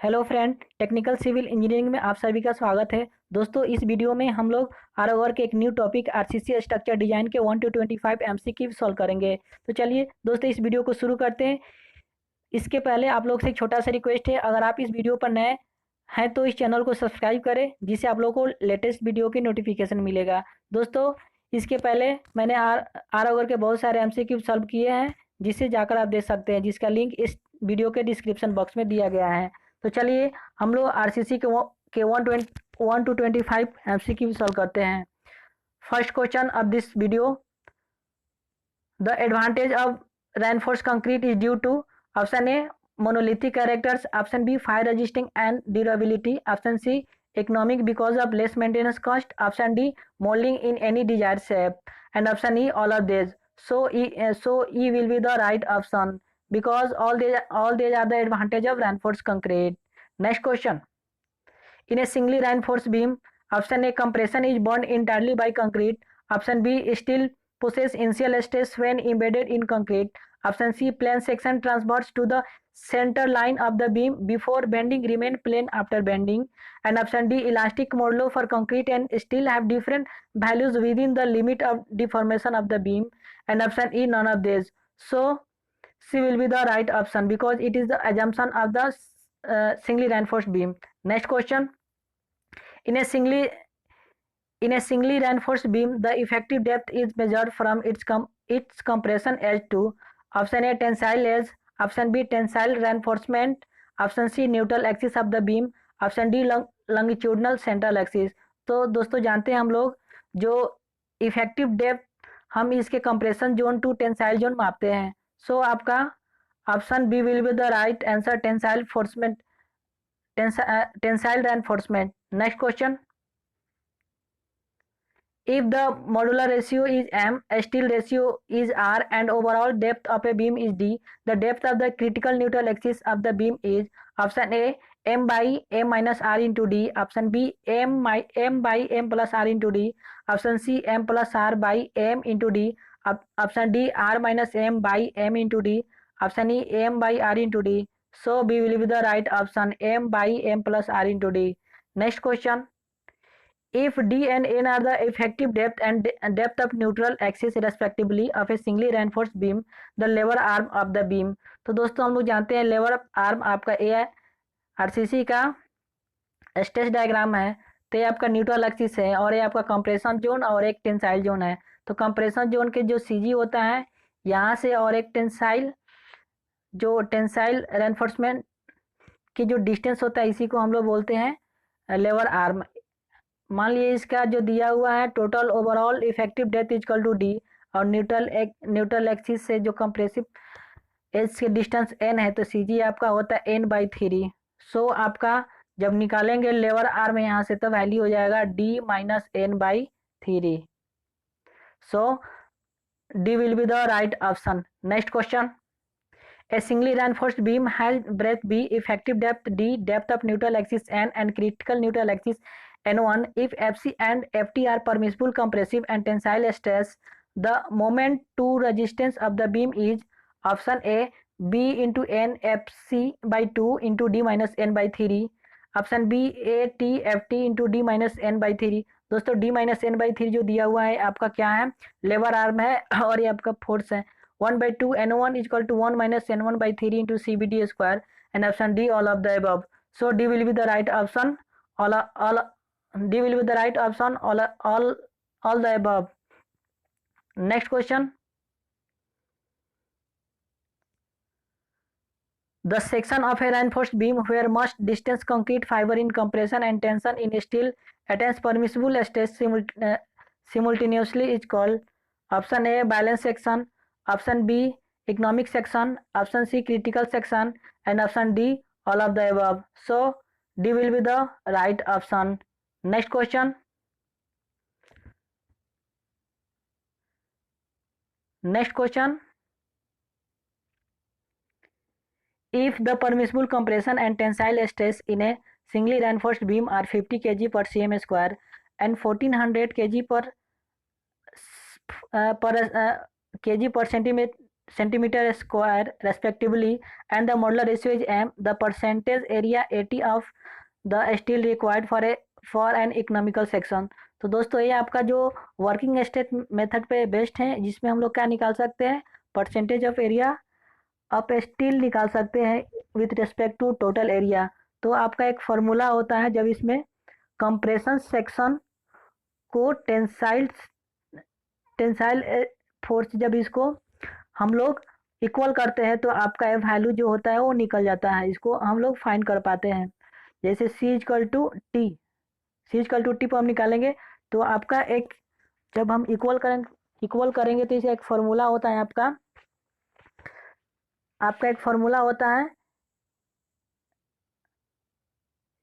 Hello friend, technical civil engineering में आप सभी का स्वागत है। दोस्तों, इस वीडियो में हम लोग आर ओवर के एक new topic RCC structure design के 1 to 25 एमसीक्यू सॉल्व करेंगे। तो चलिए दोस्तों, इस वीडियो को शुरू करते हैं। इसके पहले आप लोग से एक छोटा सा रिक्वेस्ट है, अगर आप इस वीडियो पर नए हैं तो इस चैनल को सब्सक्राइब करें, जिससे आप लोगों को लेटेस्ट वीडियो की नोटिफिकेशन मिलेगा। दोस्तों, इसके पहले मैंने आर आर ओवर के बहुत सारे एमसीक्यू सॉल्व किए हैं, जिसे जाकर आप देख सकते हैं, जिसका लिंक इस वीडियो के डिस्क्रिप्शन बॉक्स में दिया गया है। तो चलिए हम लोग आरसीसी के 1 to 25 एमसीक्यू सॉल्व करते हैं। First question of this video, the advantage of reinforce concrete is due to option a monolithic characters, option B fire resisting and durability, option C economic because of less maintenance cost, option D molding in any desired shape, and option E all of these. So E will be the right option, because all these are the advantage of reinforced concrete. Next question, in a singly reinforced beam, option A compression is borne entirely by concrete, option B steel pushes initial stress when embedded in concrete, option C plane section transverse to the center line of the beam before bending remain plane after bending, and option D elastic modulo for concrete and steel have different values within the limit of deformation of the beam, and option E none of these. So C will be the right option, because it is the assumption of the singly reinforced beam. Next question, in a singly in a singly reinforced beam, the effective depth is measured from its compression edge to option A tensile edge, option B tensile reinforcement, option C neutral axis of the beam, option D longitudinal central axis. तो दोस्तों, जानते हैं हम लोग जो effective depth हम इसके compression zone to tensile zone मापते हैं। सो आपका option b will be the right answer, tensile reinforcement. Next question, if the modular ratio is m, steel ratio is r, and overall depth of a beam is d, the depth of the critical neutral axis of the beam is option A m by m minus r into d, option B m by m plus r into d, option C m plus r by m into d, option D r minus m by m into d, option E m by r into d. So B will be the right option, m by m plus r into d. Next question, if D and N are the effective depth and depth of neutral axis respectively of a singly reinforced beam, the lever arm of the beam. तो दोस्तों, हम लोग जानते हैं लेवर arm आपका ए है, RCC का stress diagram है। तो ये आपका न्यूट्रल एक्सिस है, और ये आपका कंप्रेशन जोन और एक टेंसाइल जोन है। तो कंप्रेशन जोन के जो सीजी होता है यहाँ से, और एक टेंसाइल रेनफोर्समेंट की जो डिस्टेंस होता है, इसी को हम लोग बोलते हैं लेवर आर्म। मान लीजिए इसका जो दिया हुआ है total overall effective depth equal to d, और न्यूट्रल एक्सिस से जो कंप्रेसिव एज के डिस्टेंस एन है, तो सी जी आपका होता है एन बाई थ्री। सो आपका जब निकालेंगे लेवर आर्म यहाँ से, तो वैल्यू हो जाएगा d minus n by three. So d will be the right option. Next question, a singly reinforced beam has breadth B, effective depth D, depth of neutral axis N, and critical neutral axis N1. If FC and FT are permissible compressive and tensile stress, the moment to resistance of the beam is option A B into N FC by 2 into D minus N by 3, option B A T FT into D minus N by 3। दोस्तों, D minus N by 3 जो दिया हुआ है आपका क्या है, लेवर arm है, और ये आपका फोर्स है। 1 by 2 N1 is equal to 1 minus N1 by 3 into CBD square, and option D all of the above. So D will be the right option, D will be the right option, all the above. Next question, the section of a reinforced beam where most distance concrete fiber in compression and tension in steel attains permissible stress simultaneously is called option A balance section, option B economic section, option C critical section, and option D all of the above. So D will be the right option. Next question, if the permissible compression and tensile stress in a singly reinforced beam are 50 kg per cm square and 1400 kg per kg per centimeter centimeter square respectively, and the modular ratio is m. The percentage area 80 of the steel required for an economical section. तो दोस्तों ये आपका जो working state method पे based है, जिसमें हम लोग क्या निकाल सकते हैं, percentage of area of steel निकाल सकते हैं with respect to total area. तो आपका एक फॉर्मूला होता है, जब इसमें कंप्रेशन सेक्शन को टेंसाइल फोर्स जब इसको हम लोग इक्वल करते हैं तो आपका वैल्यू जो होता है वो निकल जाता है, इसको हम लोग फाइंड कर पाते हैं। जैसे C equal to t, C equal to t पर हम निकालेंगे तो आपका एक, जब हम इक्वल करेंगे तो इसे एक फॉर्मूला होता है, आपका एक फॉर्मूला होता है,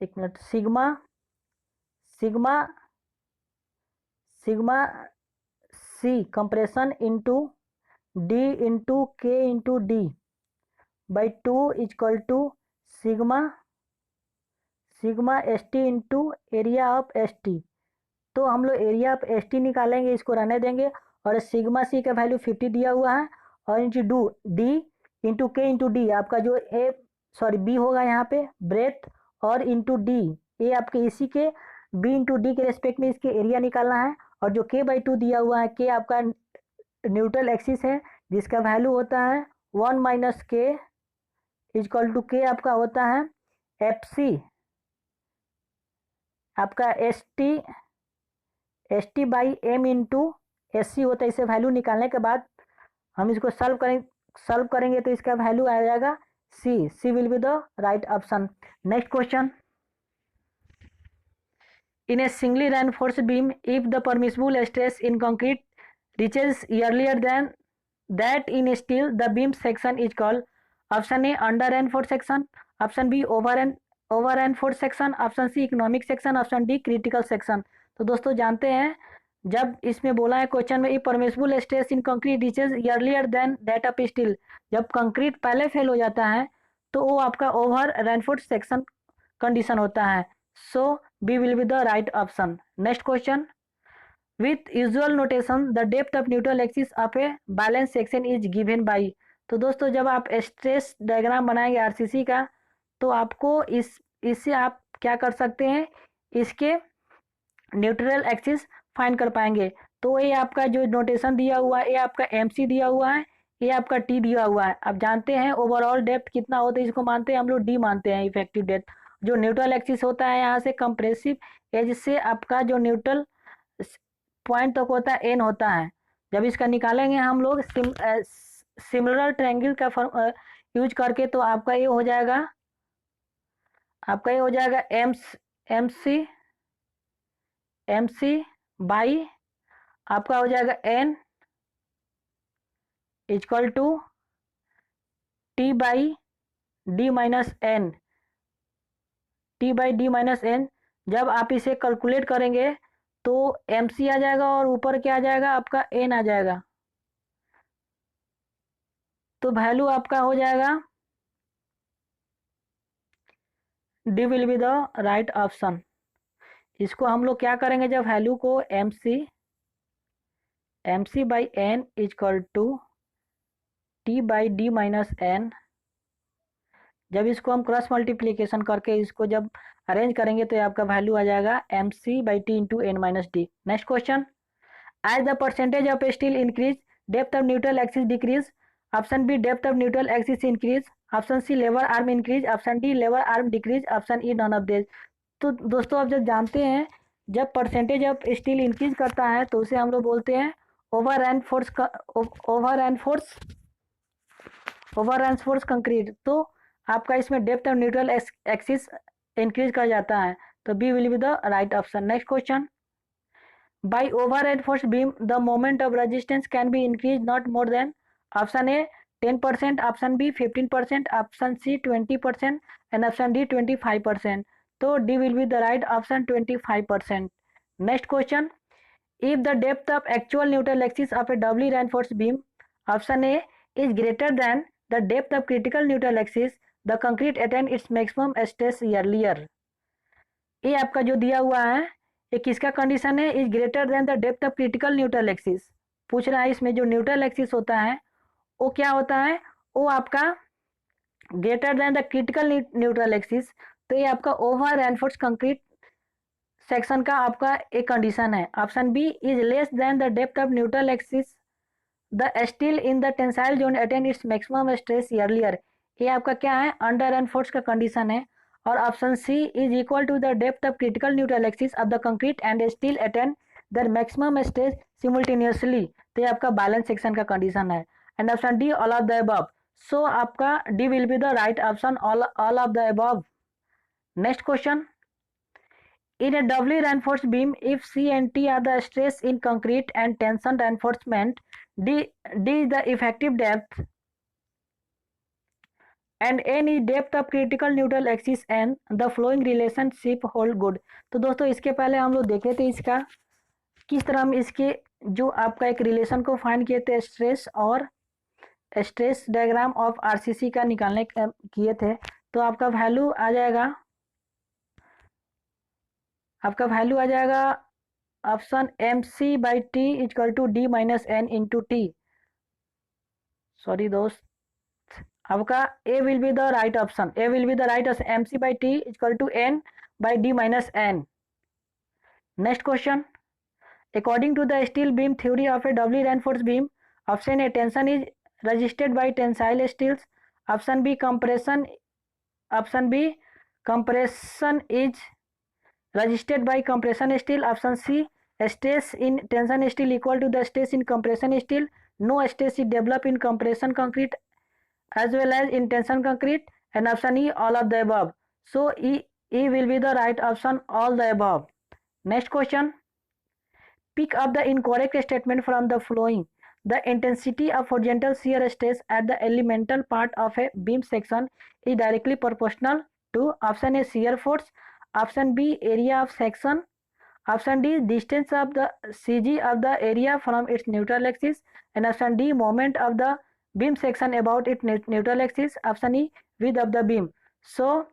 एक minute, sigma sigma sigma C compression into D into K into D by 2 equal to sigma S T into area of S T. तो हम लोग एरिया ऑफ एस टी निकालेंगे, इसको रहने देंगे, और सिग्मा सी का वैल्यू 50 दिया हुआ है, और into D into K into D, आपका जो बी होगा यहाँ पे ब्रेथ, और इंटू डी, ये आपके इसी के बी इंटू डी के रेस्पेक्ट में इसके एरिया निकालना है। और जो के बाई 2 दिया हुआ है, के आपका न्यूट्रल एक्सिस है, जिसका वैल्यू होता है 1 माइनस के इक्वल टू के आपका होता है एफ सी, आपका s t by m into s c होता है। इसे वैल्यू निकालने के बाद हम इसको सॉल्व करेंगे तो इसका वैल्यू आ जाएगा C will be the right option. Next question, in a singly reinforced beam, if the permissible stress in concrete reaches earlier than that in steel, the beam section is called option A under reinforced section, option B over reinforced section, option C economic section, option D critical section। तो दोस्तों जानते हैं, जब इसमें बोला है question में, permissible stress in concrete reaches earlier than that of steel, जब कंक्रीट पहले फेल हो जाता है तो वो आपका ओवर रेनफोर्स्ड सेक्शन कंडीशन होता है। So B will be the right option. Next question, with usual notation the depth of neutral axis of a balance section is given by. तो दोस्तों जब आप स्ट्रेस डायग्राम बनाएंगे आरसीसी का, तो आपको इससे आप क्या कर सकते हैं, इसके न्यूट्रल एक्सिस फाइंड कर पाएंगे। तो ये आपका जो नोटेशन दिया हुआ है, ये आपका MC दिया हुआ है, ये आपका T दिया हुआ है। आप जानते हैं ओवरऑल डेप्थ कितना होता है, इसको मानते हैं हम लोग D मानते हैं इफेक्टिव डेप्थ। जो न्यूट्रल एक्सिस होता है यहाँ से कंप्रेसिव एज से आपका जो न्यूट्रल पॉइंट तक होता है N होता है। जब इसका निकालेंगे हम लोग सिमिलर ट्रायंगल का यूज करके, तो आपका ये हो जाएगा MC बाई आपका हो जाएगा N equal to T by D minus N, T by D minus N। जब आप इसे कैलकुलेट करेंगे तो MC आ जाएगा और ऊपर क्या आ जाएगा, आपका N आ जाएगा। तो वैल्यू आपका हो जाएगा D will be the right option. इसको हम लोग क्या करेंगे, जब वैल्यू को MC by N equal to T by D minus N, जब इसको हम क्रॉस मल्टीप्लीकेशन करके इसको जब अरेंज करेंगे तो आपका वैल्यू आ जाएगा MC by T into N minus D। Next question, as the percentage of steel increase depth of neutral axis decrease, option b depth of neutral axis increase, option c lever arm increase, option d lever arm decrease, option e none of this. तो दोस्तों आप जब जानते हैं, जब percentage of steel increase करता है तो उसे हम लोग बोलते हैं ओवर एनफोर्स कंक्रीट। तो आपका इसमें depth of neutral axis increase कर जाता है, तो b will be the right option. Next question, by over enforced beam the moment of resistance can be increase not more than, option a 10%, option b 15%, option c 20% and option d 25%। तो d will be the right option 25%। Next question, if the depth of actual neutral axis of a doubly reinforced beam, option A, is greater than the depth of critical neutral axis, the concrete attain its maximum stress earlier। ये आपका जो दिया हुआ है, ये किसका condition है, is greater than the depth of critical neutral axis. पूछ रहा है इसमें जो न्यूट्रल एक्सिस होता है वो क्या होता है, वो आपका greater than the critical neutral axis. तो ये आपका ओवर रेनफोर्स कंक्रीट सेक्शन का आपका एक कंडीशन है। Option b is less than the depth of neutral axis the steel in the tensile zone attain its maximum stress earlier. ये आपका क्या है, अंडर रेनफोर्स का कंडीशन है। और option C is equal to the depth of critical neutral axis of the concrete and steel attain their maximum stress simultaneously. तो ये आपका बैलेंस सेक्शन का कंडीशन है। And option D all of the above. So आपका D will be the right option, all of the above. Next question, in a doubly reinforced beam, if C and T are the stress in concrete and tension reinforcement, D is the effective depth, and N is depth of critical neutral axis and the flowing relationship hold good। तो दोस्तों इसके पहले हम लोग देखे थे इसका किस तरह हम इसके जो आपका एक रिलेशन को फाइंड किए थे, स्ट्रेस और स्ट्रेस डायग्राम ऑफ आरसीसी का निकालने किए थे। तो आपका वैल्यू आ जाएगा, आपका वैल्यू आ जाएगा option M C by T equal to D minus N into T. Sorry दोस्त, आपका A will be the right option, A will be the right option, M C by T equal to N by D minus N. Next question, according to the steel beam theory of a doubly reinforce beam, option A tension is registered by tensile steels, option B compression, option B compression is resisted by compression steel, option C stress in tension steel equal to the stress in compression steel, no stress is developed in compression concrete as well as in tension concrete, and option E all of the above। So E will be the right option, all the above। Next question, pick up the incorrect statement from the following: the intensity of horizontal shear stress at the elemental part of a beam section is directly proportional to option A shear force, option B area of section, option D distance of the CG of the area from its neutral axis, and option D moment of the beam section about its neutral axis, option E width of the beam। So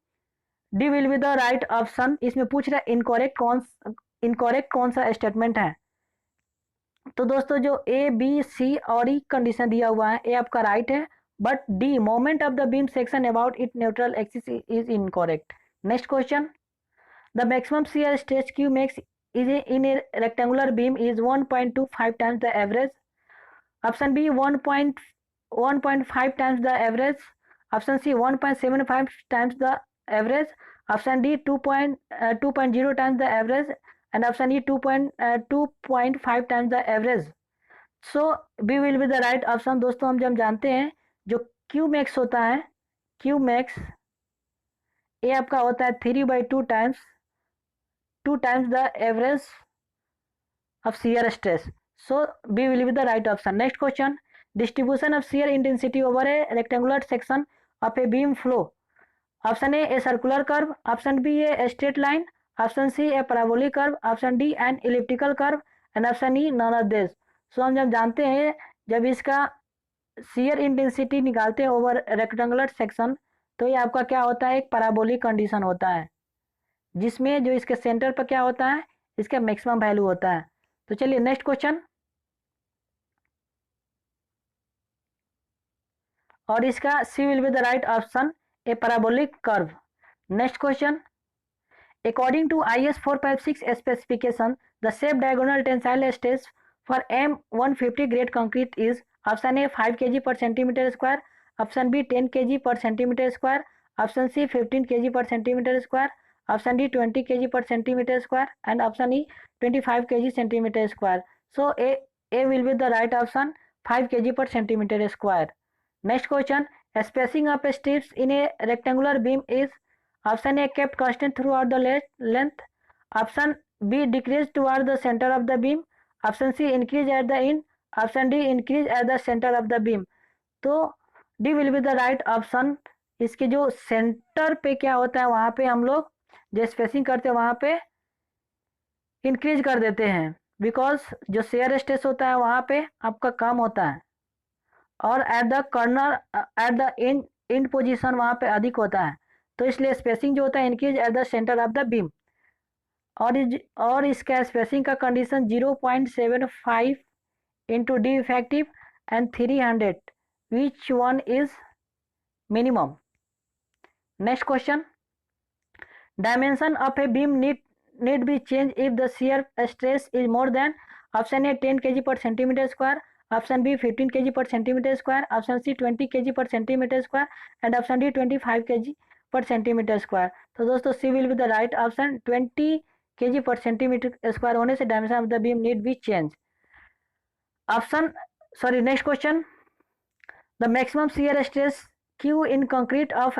D will be the right option। इसमें पूछ रहा है इनकॉरेक्ट कौन सा statement है। तो दोस्तों जो ए बी सी और ई कंडीशन दिया हुआ है, ए आपका राइट है, but the moment of the beam section about it neutral axis is incorrect. Next question, the maximum shear stress Q max is in a rectangular beam is 1.25 times the average, option B 1.5 times the average, option C 1.75 times the average, option D 2.0 times the average, and option E 2.5 times the average। So B will be the right option. दोस्तों हम जब जानते हैं जो Q max होता है, Q max ये आपका होता है 3/2 times the average of shear stress। So B will be the right option. Next question, distribution of shear intensity over a rectangular section of a beam flow, option A circular curve, option B a straight line, option C a parabolic curve, option D an elliptical curve, and option E none of this. सो हम जब जानते हैं जब इसका shear intensity निकालते हैं over rectangular section, तो ये आपका क्या होता है, एक पैराबोलिक कंडीशन होता है जिसमें जो इसके सेंटर पर क्या होता है, इसका मैक्सिमम वैल्यू होता है। तो चलिए नेक्स्ट क्वेश्चन, और इसका C will be the right option, a parabolic curve. Next question, according to IS 456 specification, the shape diagonal tensile stress for M150 grade concrete is option A 5 kg per centimeter square, option B 10 kg per centimeter square, option C 15 kg per centimeter square, option D 20 kg per centimeter square, and option E 25 kg centimeter square। So A will be the right option, 5 kg per centimeter square। Next question, spacing of strips in a rectangular beam is option A kept constant throughout the length, option B decreased toward the center of the beam, option C increase at the end, option D increase at the center of the beam। तो D will be the right option। इसके जो centre पे क्या होता है वहाँ पे हम लोग जो स्पेसिंग करते हैं वहाँ पे इंक्रीज कर देते हैं, बिकॉज जो shear स्ट्रेस होता है वहाँ पे आपका कम होता है और at the corner at the end position वहाँ पे अधिक होता है। तो इसलिए स्पेसिंग जो होता है increase at the centre of the beam, और इसका स्पेसिंग का condition 0.75 into D effective and 300 which one is minimum? Next question. Dimension of a beam need be changed if the shear stress is more than option A 10 kg per centimeter square, option B 15 kg per centimeter square, option C 20 kg per centimeter square and option D 25 kg per centimeter square. तो दोस्तों C will be the right option. 20 kg per centimeter square होने से dimension of the beam need be changed. Next question. The maximum shear stress Q in concrete of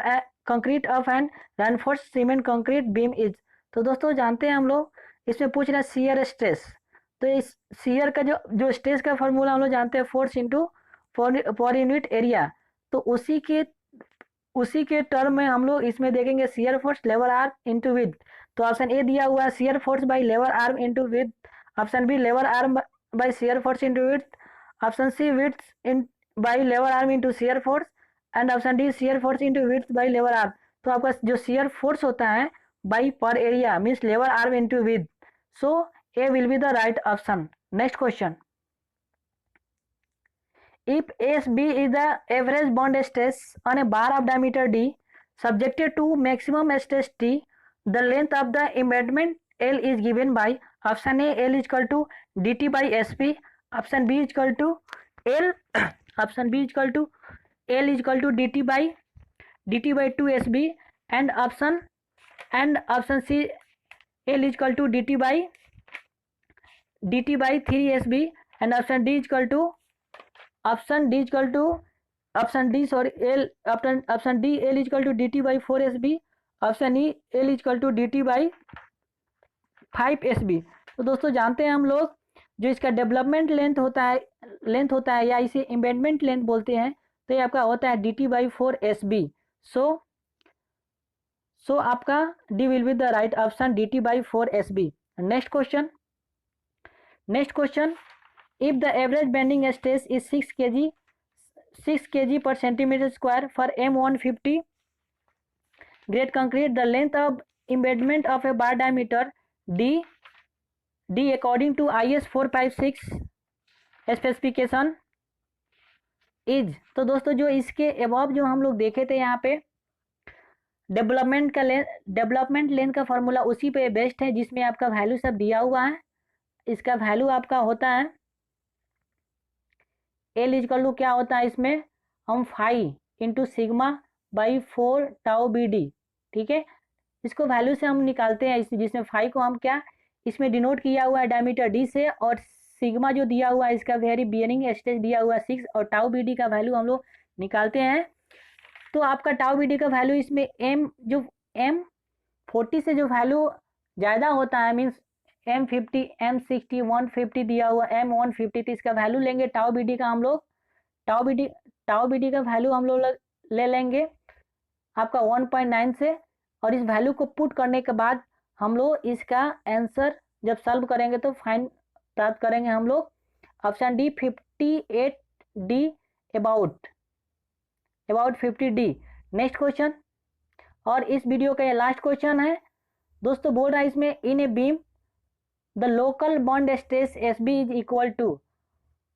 an reinforced cement concrete beam is. तो दोस्तों जानते हैं हम लोग, इसमें पूछ रहा है shear stress. तो इस shear का जो स्ट्रेस का फॉर्मूला हम लोग जानते हैं force into per unit area. तो उसी के टर्म में हम लोग इसमें देखेंगे shear force lever arm into width. तो ऑप्शन ए दिया हुआ है shear force by lever arm into width, option b lever arm by shear force into width, option c width in by lever arm into shear force and option d shear force into width by lever arm. तो आपका जो shear force होता है by पर area means lever arm into width. So A will be the right option. Next question. If SB is the average bond stress on a bar of diameter D subjected to maximum stress T, the length of the embedment L is given by option A L is equal to dt by SP, option B is equal to L option B is equal to L is equal to dt by 2 SB and option C L is equal to dt by 3 SB and option D is equal to L is equal to dt by 4 SB, option E L is equal to dt by 5 SB. तो दोस्तों जानते हैं हम लोग जो इसका development length होता है या इसे एम्बेडमेंट लेंथ बोलते हैं, तो ये आपका होता है dt by 4 SB. सो आपका D will be the right option, dt by 4 SB. Next question. If the average bending stress is 6 kg per centimeter square for M150 grade concrete, the length of embedment of a bar diameter D according to IS 456 specification is. तो दोस्तों जो इसके above जो हम लोग देखे थे यहाँ पे डेवलपमेंट लेंथ का फॉर्मूला उसी पे बेस्ट है जिसमें आपका वैल्यू सब दिया हुआ है. इसका वैल्यू आपका होता है L इजकल टू क्या होता है, इसमें हम 5 into sigma by 4 tau b d. ठीक है, इसको वैल्यू से हम निकालते हैं जिसमें 5 को हम क्या इसमें डिनोट किया हुआ है डायमीटर डी से, और सिग्मा जो दिया हुआ है इसका वेरी बियरिंग स्टेज दिया हुआ है 6 और टाउ बी डी का वैल्यू हम लोग निकालते हैं. तो आपका टाउ बी डी का वैल्यू इसमें M40 से जो वैल्यू ज़्यादा होता है मीन्स M50 M60 150 दिया हुआ M150, तो इसका वैल्यू लेंगे टाउ बी डी का हम लोग टाउ बी डी का वैल्यू हम लोग ले लेंगे आपका 1.9 से, और इस वैल्यू को पुट करने के बाद हम लोग इसका आंसर जब सॉल्व करेंगे तो फाइन प्राप्त करेंगे हम लोग option D 58 D about 50 D. Next question, और इस वीडियो का ये लास्ट क्वेश्चन है दोस्तों. बोल रहा है इसमें in a beam the local bond stress S B is equal to.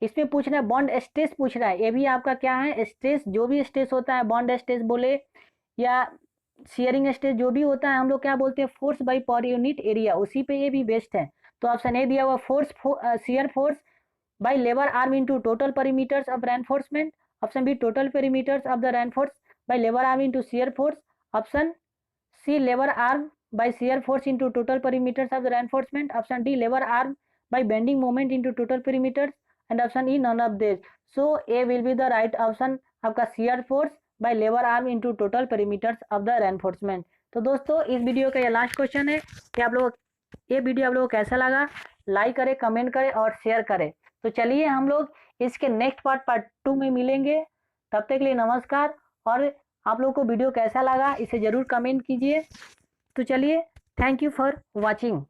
इसमें पूछ रहा है बॉन्ड स्ट्रेस पूछ रहा है. ये भी आपका क्या है स्ट्रेस, जो भी स्ट्रेस होता है बॉन्ड स्ट्रेस बोले या शेयरिंग स्ट्रेस जो भी होता है हम लोग क्या बोलते हैं force by per unit area, उसी पे ये भी बेस्ट है. तो ऑप्शन ए दिया हुआ shear force by labour arm into total perimeters of reinforcement, option B total perimeters of the reinforce by labour arm into shear force, option C labour arm by shear force into total perimeters of the reinforcement, option D lever arm by bending moment into total perimeters and option E none of these. So A will be the right option आपका shear force by lever arm into total perimeters of the reinforcement. तो दोस्तों इस video का ये last question है कि ये video आप लोगों को कैसा लगा, लाइक करें, कमेंट करें और शेयर करें. तो चलिए हम लोग इसके नेक्स्ट पार्ट 2 में मिलेंगे. तब तक के लिए नमस्कार, और आप लोगों को वीडियो कैसा लगा इसे ज़रूर कमेंट कीजिए. तो चलिए, थैंक यू फॉर वॉचिंग.